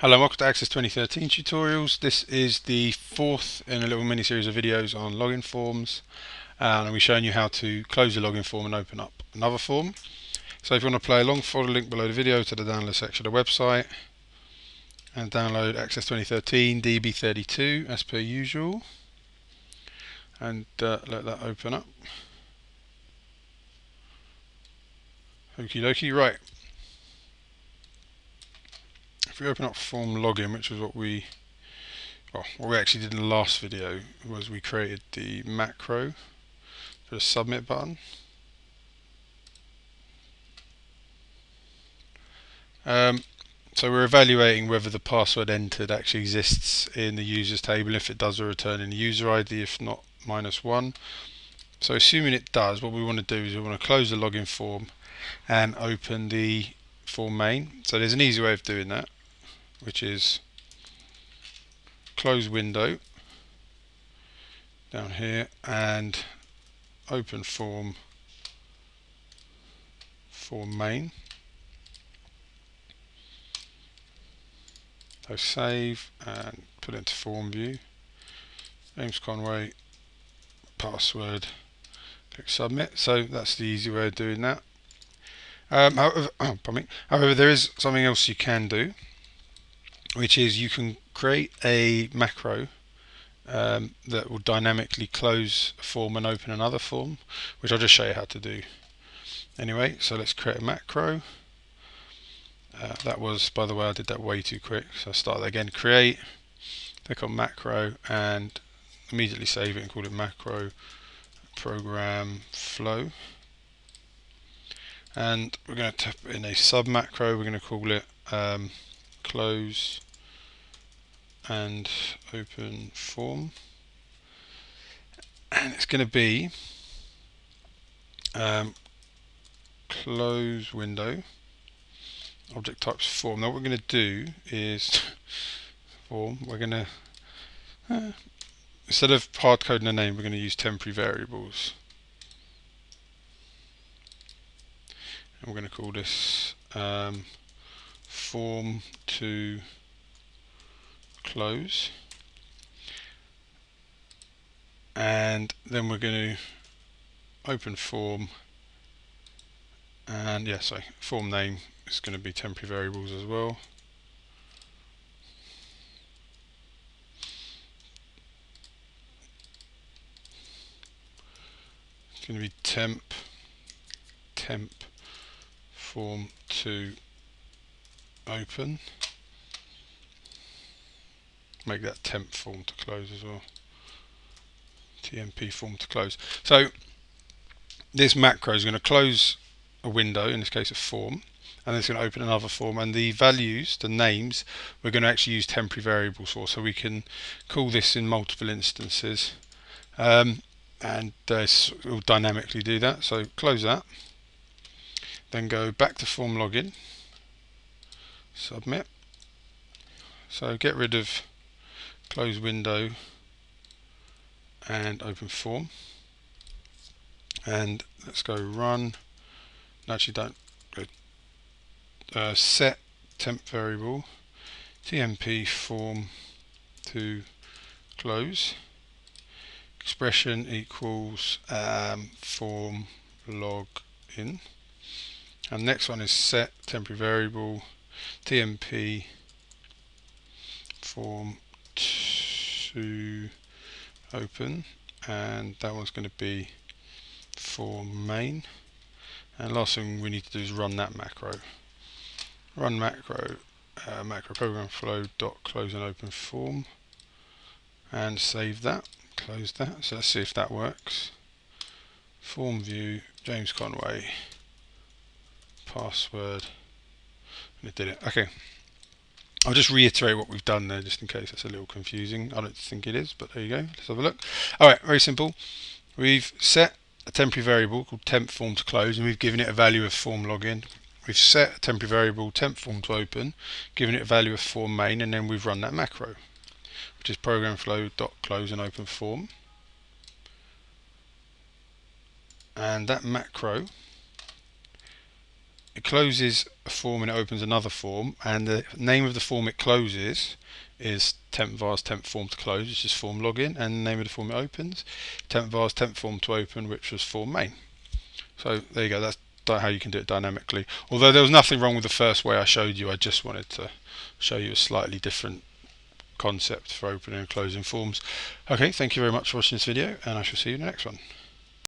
Hello, welcome to Access 2013 tutorials. This is the fourth in a little mini series of videos on login forms, and we're showing you how to close the login form and open up another form. So if you want to play along, follow the link below the video to the download section of the website and download Access 2013 DB32 as per usual, and let that open up. Okie dokie. Right, if we open up form login, which is what we actually did in the last video, was we created the macro for the submit button. So we're evaluating whether the password entered actually exists in the users table. If it does, we're returning the user ID. If not, -1. So assuming it does, what we want to do is we want to close the login form and open the form main. So there's an easy way of doing that, which is close window down here and open form main. So save and put it into form view. James Conway, password, click submit. So that's the easy way of doing that. However, there is something else you can do, which is you can create a macro that will dynamically close a form and open another form, which I'll just show you how to do. Anyway, so let's create a macro. That was, by the way, I did that way too quick, so I'll start again. Create, click on macro, and immediately save it and call it macro program flow. And we're going to type in a sub macro. We're going to call it close and open form, and it's going to be close window, object types form. Now what we're going to do is form, we're going to instead of hard coding a name, we're going to use temporary variables, and we're going to call this form to close, and then we're going to open form, and form name is going to be temporary variables as well. It's going to be temp form to open. Make that temp form to close as well. TMP form to close. So this macro is going to close a window, in this case a form, and then it's going to open another form, and the values, the names, we're going to actually use temporary variables for, so we can call this in multiple instances, and it will dynamically do that. So close that, then go back to form login, submit. So get rid of close window and open form, and let's go run. Actually, don't go set temp variable tmp form to close, expression equals form log in, and next one is set temporary variable tmp form to open, and that one's going to be form main. And last thing we need to do is run that macro. Run macro, macro program flow dot close and open form, and save that. Close that. So let's see if that works. Form view, James Conway, password, and it did it. Okay. I'll just reiterate what we've done there, just in case it's a little confusing. I don't think it is, but there you go. Let's have a look. All right, very simple. We've set a temporary variable called temp form to close, and we've given it a value of form login. We've set a temporary variable temp form to open, given it a value of form main, and then we've run that macro, which is program flow dot close and open form. And that macro it closes a form and it opens another form, and the name of the form it closes is temp vars temp form to close, which is form login, and the name of the form it opens, temp vars temp form to open, which was form main. So there you go, that's how you can do it dynamically. Although there was nothing wrong with the first way I showed you, I just wanted to show you a slightly different concept for opening and closing forms. Okay, thank you very much for watching this video, and I shall see you in the next one.